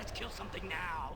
Let's kill something now.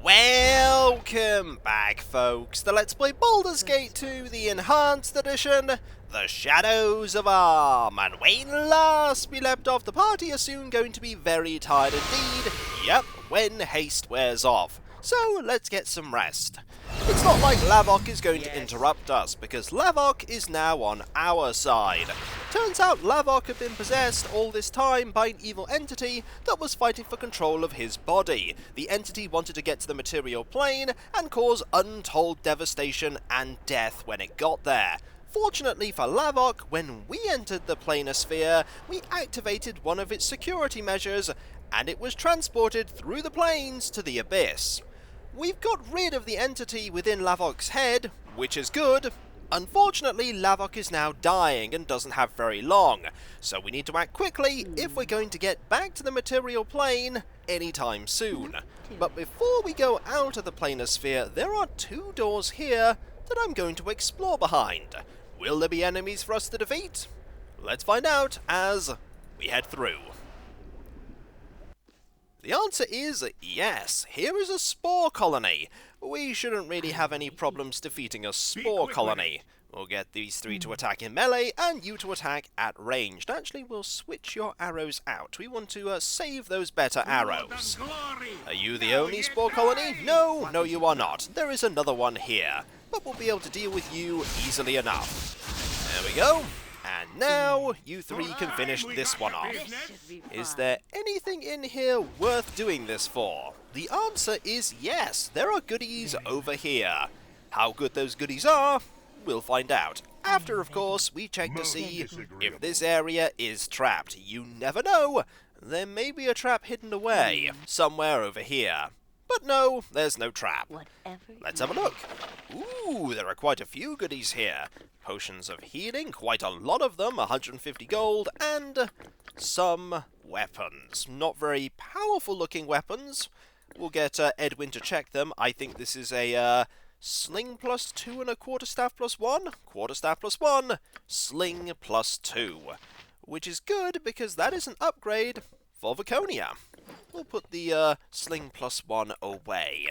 Welcome back, folks, to Let's Play Baldur's Gate 2, the Enhanced Edition, The Shadows of Arm. And when last we left off, the party are soon going to be very tired indeed. Yep, when haste wears off. So let's get some rest. It's not like Lavok is going to interrupt us, because Lavok is now on our side. Turns out Lavok had been possessed all this time by an evil entity that was fighting for control of his body. The entity wanted to get to the material plane and cause untold devastation and death when it got there. Fortunately for Lavok, when we entered the Planar Sphere, we activated one of its security measures, and it was transported through the planes to the Abyss. We've got rid of the entity within Lavok's head, which is good. Unfortunately, Lavok is now dying and doesn't have very long, so we need to act quickly if we're going to get back to the material plane anytime soon. But before we go out of the Planar Sphere, there are two doors here that I'm going to explore behind. Will there be enemies for us to defeat? Let's find out as we head through. The answer is yes. Here is a spore colony. We shouldn't really have any problems defeating a spore colony. We'll get these three to attack in melee and you to attack at ranged. Actually, we'll switch your arrows out. We want to save those better arrows. Are you the only spore colony? No, you are not. There is another one here, but we'll be able to deal with you easily enough. There we go. And now, you three can finish this one off. Is there anything in here worth doing this for? The answer is yes, there are goodies over here. How good those goodies are, we'll find out. After, of course, we check to see if this area is trapped. You never know, there may be a trap hidden away, somewhere over here. But no, there's no trap. Let's have a look. Ooh, there are quite a few goodies here. Potions of healing, quite a lot of them, 150 gold, and some weapons. Not very powerful looking weapons. We'll get Edwin to check them. I think this is a sling plus 2 and a quarterstaff plus 1. Quarterstaff plus 1, sling plus 2. Which is good because that is an upgrade for Vaconia. We'll put the sling plus 1 away.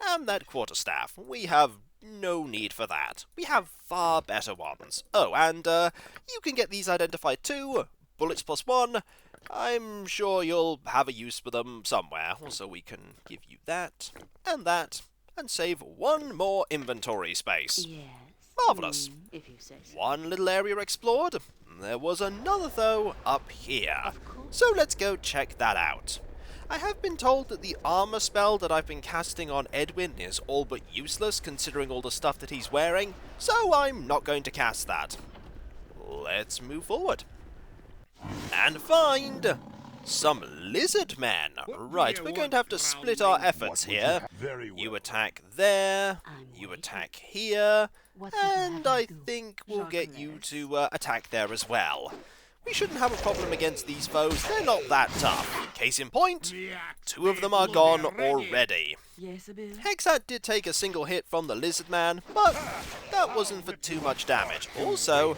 And that quarterstaff, we have no need for that. We have far better ones. Oh, and you can get these identified too. Bullets plus 1. I'm sure you'll have a use for them somewhere. So we can give you that, and save one more inventory space. Yes. Marvellous. If you say so. One little area explored. There was another, though, up here. So let's go check that out. I have been told that the armor spell that I've been casting on Edwin is all but useless considering all the stuff that he's wearing, so I'm not going to cast that. Let's move forward. And find some lizard men. Right, we're going to have to split our efforts here. You attack there, you attack here, and I think we'll get you to attack there as well. We shouldn't have a problem against these foes, they're not that tough. Case in point, 2 of them are gone already. Hexat did take a single hit from the lizard man, but that wasn't for too much damage. Also,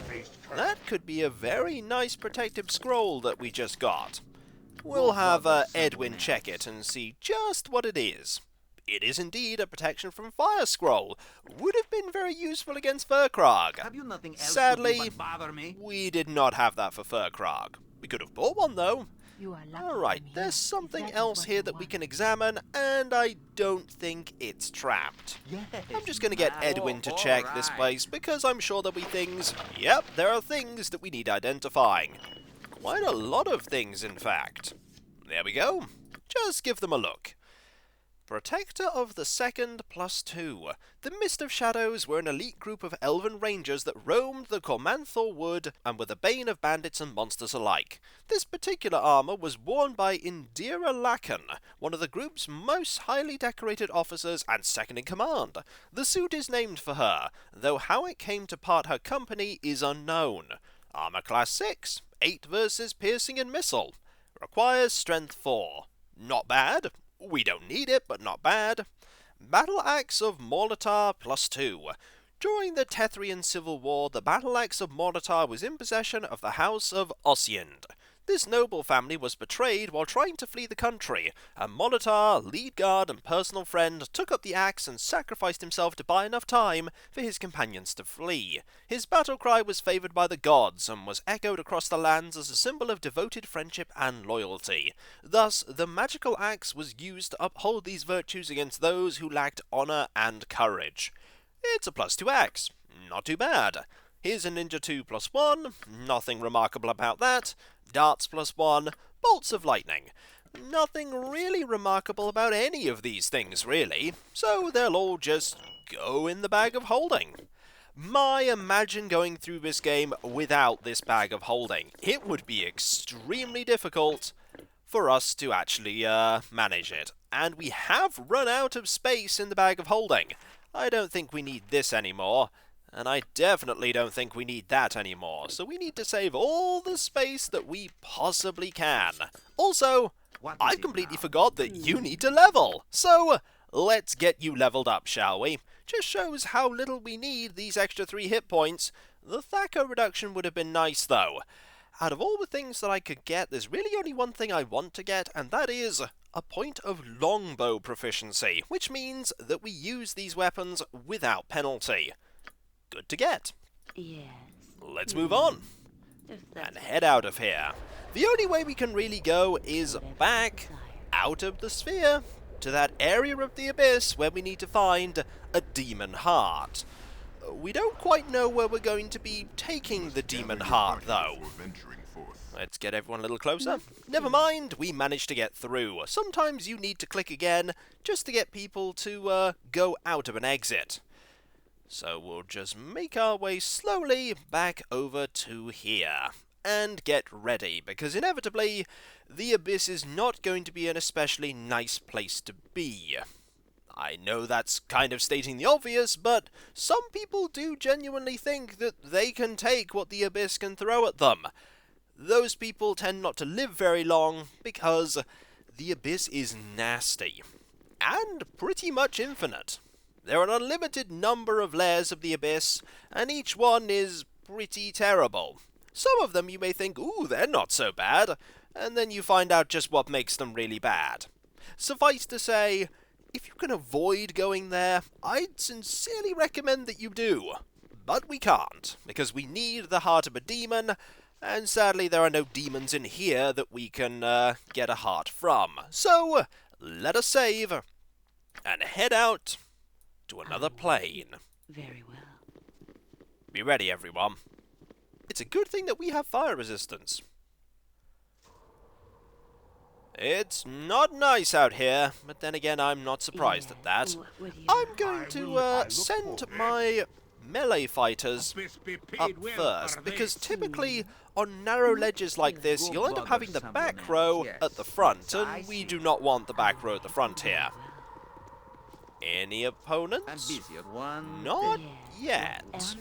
that could be a very nice protective scroll that we just got. We'll have Edwin check it and see just what it is. It is indeed a protection from fire scroll. Would have been very useful against Furkrog. Sadly, we did not have that for Furkrog. We could have bought one though. Alright, there's something else here that we can examine, and I don't think it's trapped. I'm just going to get Edwin to check this place, because I'm sure there'll be things... Yep, there are things that we need identifying. Quite a lot of things, in fact. There we go. Just give them a look. Protector of the Second plus 2. The Mist of Shadows were an elite group of elven rangers that roamed the Cormanthor Wood and were the bane of bandits and monsters alike. This particular armor was worn by Indira Lakan, one of the group's most highly decorated officers and second in command. The suit is named for her, though how it came to part her company is unknown. Armor class 6, 8 versus piercing and missile. Requires strength 4. Not bad. We don't need it, but not bad. Battle Axe of Molitar plus 2. During the Tethrian Civil War, the Battle Axe of Molitar was in possession of the House of Ossiand. This noble family was betrayed while trying to flee the country, and Molitar, lead guard and personal friend, took up the axe and sacrificed himself to buy enough time for his companions to flee. His battle cry was favoured by the gods and was echoed across the lands as a symbol of devoted friendship and loyalty. Thus, the magical axe was used to uphold these virtues against those who lacked honour and courage. It's a +2 axe. Not too bad. Here's a Ninja 2 +1, nothing remarkable about that. Darts +1, bolts of lightning. Nothing really remarkable about any of these things, really, so they'll all just go in the bag of holding. Imagine going through this game without this bag of holding. It would be extremely difficult for us to actually manage it. And we have run out of space in the bag of holding. I don't think we need this anymore. And I definitely don't think we need that anymore, so we need to save all the space that we possibly can. Also, I completely forgot that you need to level, so let's get you leveled up, shall we? Just shows how little we need these extra 3 hit points. The Thaco reduction would have been nice, though. Out of all the things that I could get, there's really only one thing I want to get, and that is a point of longbow proficiency, which means that we use these weapons without penalty. Good to get. Yes. Let's move on and head out of here. The only way we can really go is back out of the sphere to that area of the abyss where we need to find a demon heart. We don't quite know where we're going to be taking the demon heart, though. Let's get everyone a little closer. Never mind, we managed to get through. Sometimes you need to click again just to get people to go out of an exit. So we'll just make our way slowly back over to here. And get ready, because inevitably, the abyss is not going to be an especially nice place to be. I know that's kind of stating the obvious, but some people do genuinely think that they can take what the abyss can throw at them. Those people tend not to live very long, because the abyss is nasty. And pretty much infinite. There are an unlimited number of layers of the abyss, and each one is pretty terrible. Some of them you may think, ooh, they're not so bad, and then you find out just what makes them really bad. Suffice to say, if you can avoid going there, I'd sincerely recommend that you do. But we can't, because we need the heart of a demon, and sadly there are no demons in here that we can get a heart from. So, let us save, and head out to another plane. Very well. Be ready, everyone. It's a good thing that we have fire resistance. It's not nice out here, but then again, I'm not surprised at that. I'm going to send my melee fighters up first, because typically on narrow ledges like this, you'll end up having the back row at the front, and we do not want the back row at the front here. Any opponents? Not yet.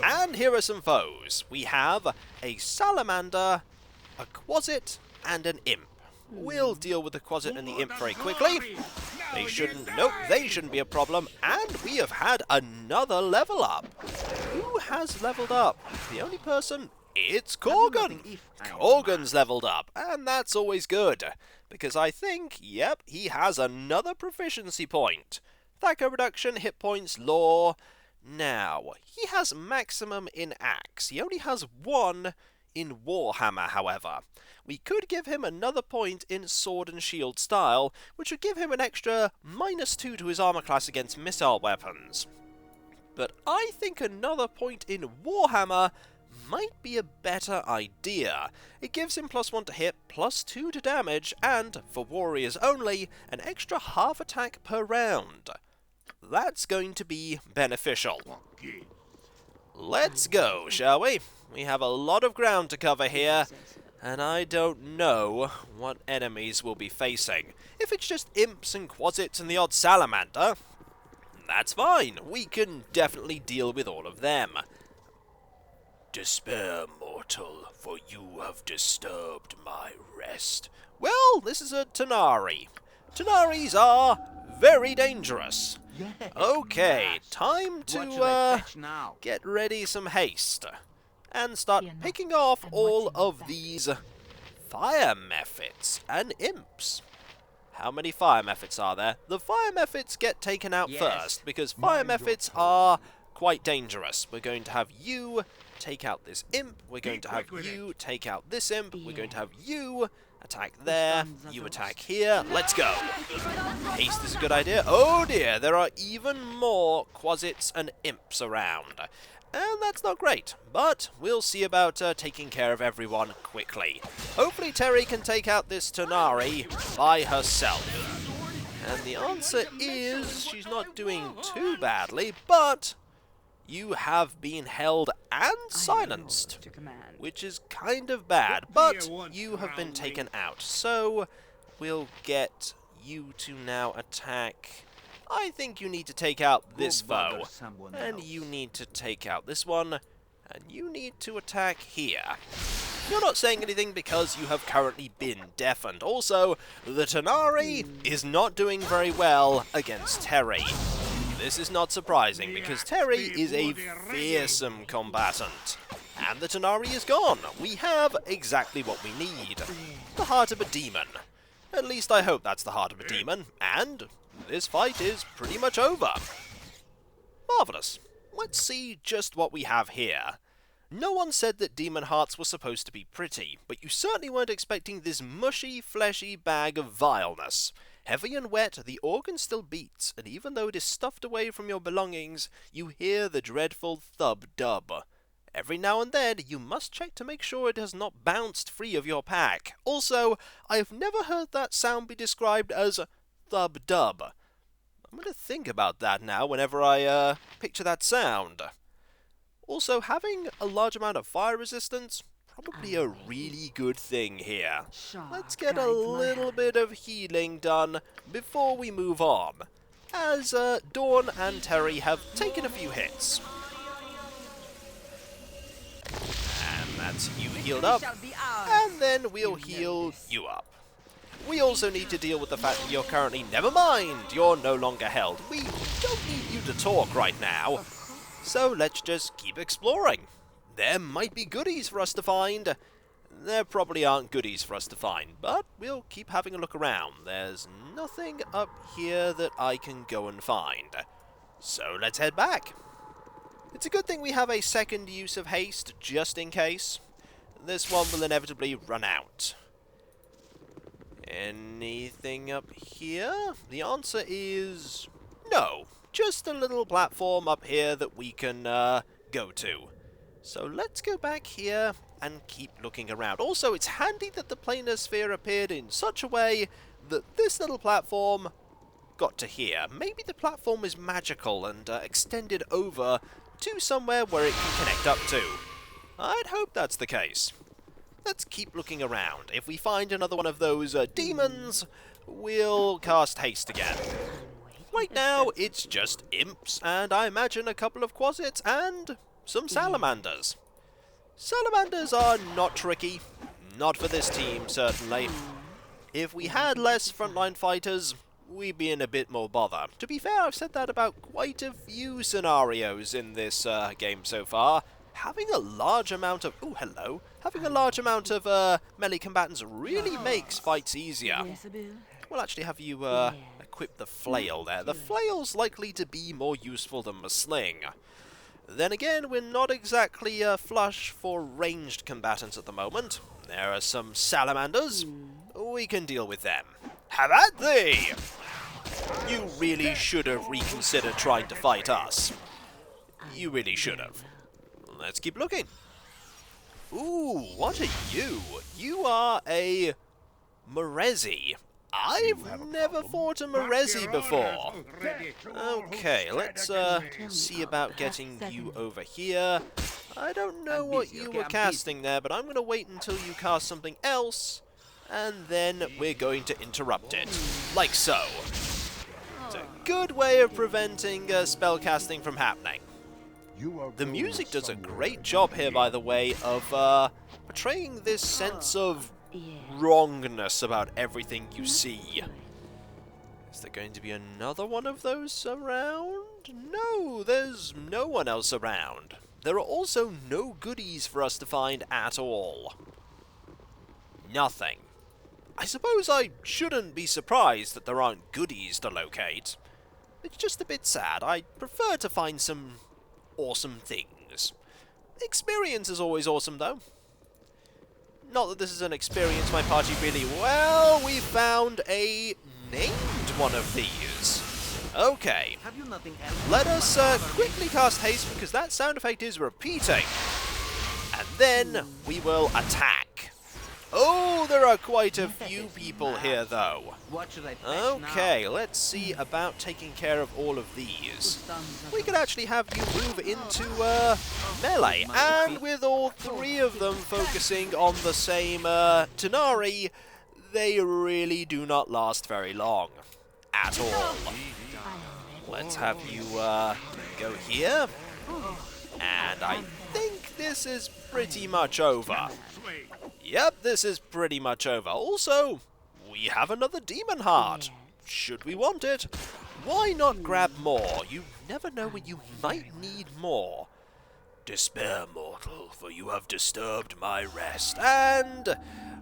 And here are some foes. We have a salamander, a quasit, and an imp. We'll deal with the quasit and the imp very quickly. They shouldn't be a problem. And we have had another level up. Who has leveled up? The only person, it's Korgan. Korgan's leveled up, and that's always good. Because I think, yep, he has another proficiency point. Thaco reduction, hit points, lore. Now, he has maximum in axe. He only has 1 in Warhammer, however. We could give him another point in sword and shield style, which would give him an extra -2 to his armor class against missile weapons. But I think another point in Warhammer might be a better idea. It gives him +1 to hit, +2 to damage, and, for warriors only, an extra half attack per round. That's going to be beneficial. Let's go, shall we? We have a lot of ground to cover here, and I don't know what enemies we'll be facing. If it's just imps and quasits and the odd salamander, that's fine. We can definitely deal with all of them. Despair, mortal, for you have disturbed my rest. Well, this is a Tanari. Tanaris are very dangerous. Okay, time to get ready some haste and start picking off all of these fire mephits and imps. How many fire mephits are there? The fire mephits get taken out first, because fire mephits are quite dangerous. We're going to have you take out this imp, we're going to have you take out this imp, we're going to have you attack there, you attack here, let's go! Haste is a good idea. Oh dear, there are even more quasits and imps around. And that's not great, but we'll see about taking care of everyone quickly. Hopefully Terry can take out this Tanari by herself. And the answer is she's not doing too badly, but you have been held and silenced, which is kind of bad, but you have been taken out. So we'll get you to now attack. I think you need to take out this foe, and you need to take out this one, and you need to attack here. You're not saying anything because you have currently been deafened. Also, the Tanari is not doing very well against Terry. This is not surprising, because Terry is a fearsome combatant. And the Tanari is gone. We have exactly what we need. The heart of a demon. At least I hope that's the heart of a demon, and this fight is pretty much over. Marvellous. Let's see just what we have here. No one said that demon hearts were supposed to be pretty, but you certainly weren't expecting this mushy, fleshy bag of vileness. Heavy and wet, the organ still beats, and even though it is stuffed away from your belongings, you hear the dreadful thub-dub. Every now and then, you must check to make sure it has not bounced free of your pack. Also, I have never heard that sound be described as thub-dub. I'm going to think about that now whenever I picture that sound. Also, having a large amount of fire resistance, probably a really good thing here. Let's get a little bit of healing done before we move on, as Dawn and Terry have taken a few hits. And that's you healed up, and then we'll heal you up. We also need to deal with the fact that you're currently, never mind, you're no longer held. We don't need you to talk right now, so let's just keep exploring. There might be goodies for us to find. There probably aren't goodies for us to find, but we'll keep having a look around. There's nothing up here that I can go and find. So let's head back. It's a good thing we have a second use of haste, just in case. This one will inevitably run out. Anything up here? The answer is no. Just a little platform up here that we can go to. So let's go back here and keep looking around. Also, it's handy that the Planar Sphere appeared in such a way that this little platform got to here. Maybe the platform is magical and extended over to somewhere where it can connect up to. I'd hope that's the case. Let's keep looking around. If we find another one of those demons, we'll cast haste again. Right now, it's just imps, and I imagine a couple of quasits and some salamanders. Salamanders are not tricky. Not for this team, certainly. If we had less frontline fighters, we'd be in a bit more bother. To be fair, I've said that about quite a few scenarios in this game so far. Having a large amount of... oh, hello. Having a large amount of melee combatants really makes fights easier. We'll actually have you equip the flail there. The flail's likely to be more useful than the sling. Then again, we're not exactly flush for ranged combatants at the moment. There are some salamanders. We can deal with them. Have at thee! You really should have reconsidered trying to fight us. You really should have. Let's keep looking. Ooh, what are you? You are a Morezi. I've never fought a Morezi before. Okay, let's see about getting you over here. I don't know what you were casting there, but I'm going to wait until you cast something else, and then we're going to interrupt it. Like so. It's a good way of preventing spell casting from happening. The music does a great job here, by the way, of portraying this sense of wrongness about everything you see. Is there going to be another one of those around? No, there's no one else around. There are also no goodies for us to find at all. nothing. I suppose I shouldn't be surprised that there aren't goodies to locate. It's just a bit sad. I prefer to find some awesome things. Experience is always awesome, though. Not that this is an experience my party really... Well, we found a named one of these. Okay. Let us quickly cast haste, because that sound effect is repeating. And then we will attack. Oh, there are quite a few people here, though. Okay, let's see about taking care of all of these. We could actually have you move into melee, and with all three of them focusing on the same Tanari, they really do not last very long at all. Let's have you go here, and I think this is pretty much over. Yep, this is pretty much over. Also, we have another demon heart. Should we want it? Why not grab more? You never know when you might need more. Despair, mortal, for you have disturbed my rest. And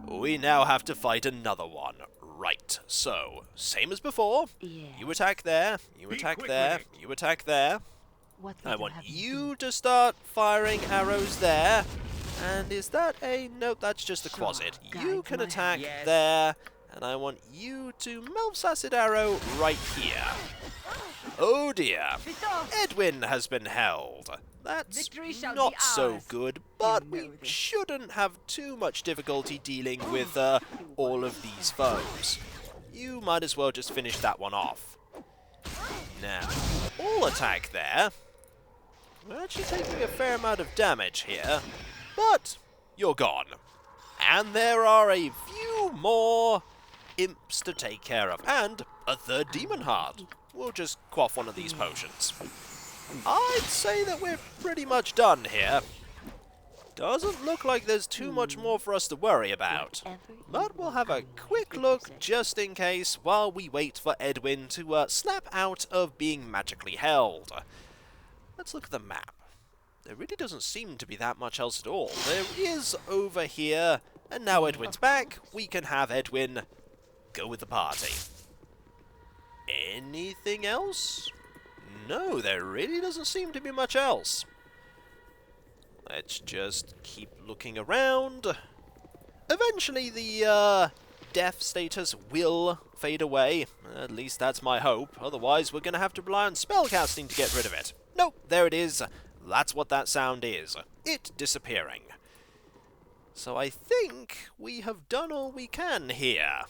we now have to fight another one. Right, so, same as before. You attack there, you attack there, you attack there. I want you to start firing arrows there. And is that a... Nope, that's just a closet. You can attack there, and I want you to Melf's Acid Arrow right here. Oh dear. Edwin has been held. That's not so good, but we shouldn't have too much difficulty dealing with all of these foes. You might as well just finish that one off. Now, all attack there. We're actually taking a fair amount of damage here. But you're gone. And there are a few more imps to take care of. And a third demon heart. We'll just quaff one of these potions. I'd say that we're pretty much done here. Doesn't look like there's too much more for us to worry about. But we'll have a quick look just in case while we wait for Edwin to snap out of being magically held. Let's look at the map. There really doesn't seem to be that much else at all. There is over here, and now Edwin's back, we can have Edwin go with the party. Anything else? No, there really doesn't seem to be much else. Let's just keep looking around. Eventually the death status will fade away. At least that's my hope. Otherwise we're going to have to rely on spellcasting to get rid of it. Nope, there it is. That's what that sound is. It disappearing. So I think we have done all we can here.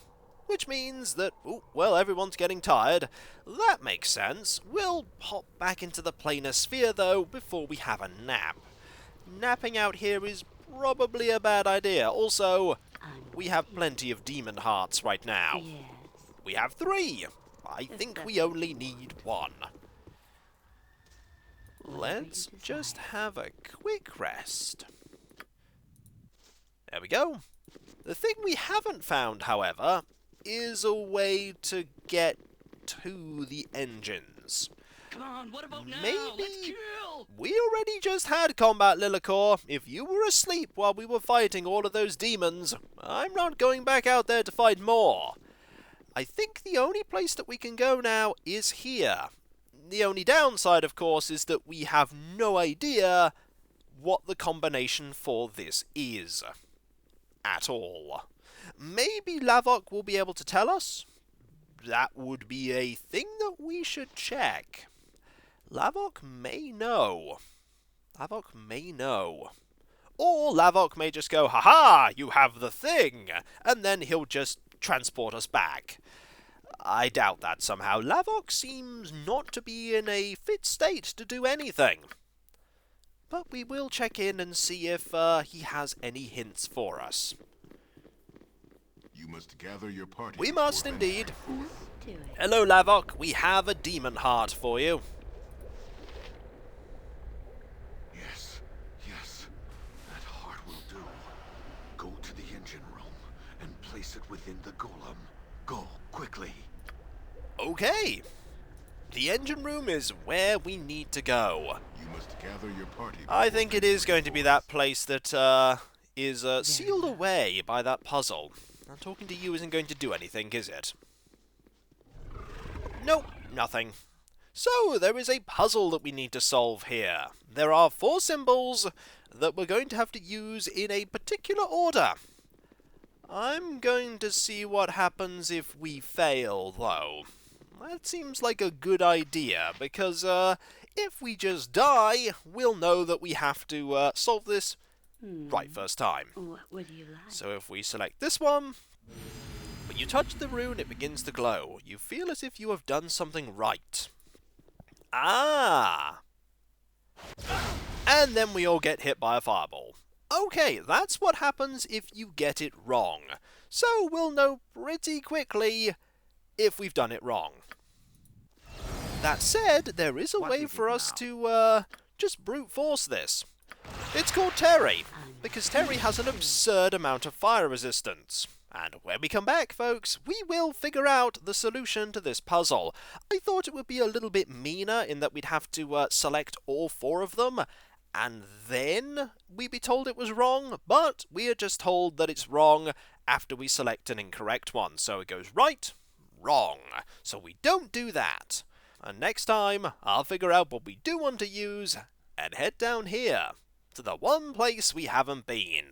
Which means that, ooh, well, everyone's getting tired. That makes sense. We'll hop back into the Planar Sphere, though, before we have a nap. Napping out here is probably a bad idea. Also, we have plenty of demon hearts right now. We have 3. I think we only need 1. Let's just have a quick rest. There we go. The thing we haven't found, however, is a way to get to the engines. Come on, what about now? Maybe Let's kill! we already just had combat, Lillicor. If you were asleep while we were fighting all of those demons, I'm not going back out there to fight more. I think the only place that we can go now is here. The only downside, of course, is that we have no idea what the combination for this is. At all. Maybe Lavok will be able to tell us? That would be a thing that we should check. Lavok may know. Lavok may know. Or Lavok may just go, "Ha-ha, you have the thing!" and then he'll just transport us back. I doubt that somehow. Lavok seems not to be in a fit state to do anything. But we will check in and see if he has any hints for us. You must gather your party. We must indeed. Do it. Hello, Lavok. We have a demon heart for you. Yes, yes. That heart will do. Go to the engine room and place it within the golem. Go, quickly. Okay. The engine room is where we need to go. You must gather your party. I think it is going to be that place that is sealed away by that puzzle. Now, talking to you isn't going to do anything, is it? Nope, nothing. So, there is a puzzle that we need to solve here. There are 4 symbols that we're going to have to use in a particular order. I'm going to see what happens if we fail, though. That seems like a good idea, because if we just die, we'll know that we have to solve this right first time. What would you like? So if we select this one, when you touch the rune, it begins to glow. You feel as if you have done something right. Ah! And then we all get hit by a fireball. Okay, that's what happens if you get it wrong. So we'll know pretty quickly if we've done it wrong. That said, there is a way for us to just brute force this. It's called Terry, because Terry has an absurd amount of fire resistance. And when we come back, folks, we will figure out the solution to this puzzle. I thought it would be a little bit meaner in that we'd have to select all 4 of them, and then we'd be told it was wrong, but we are just told that it's wrong after we select an incorrect one. So it goes right, wrong. So we don't do that. And next time, I'll figure out what we do want to use, and head down here, to the one place we haven't been.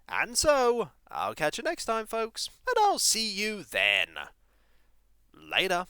And so, I'll catch you next time, folks, and I'll see you then. Later.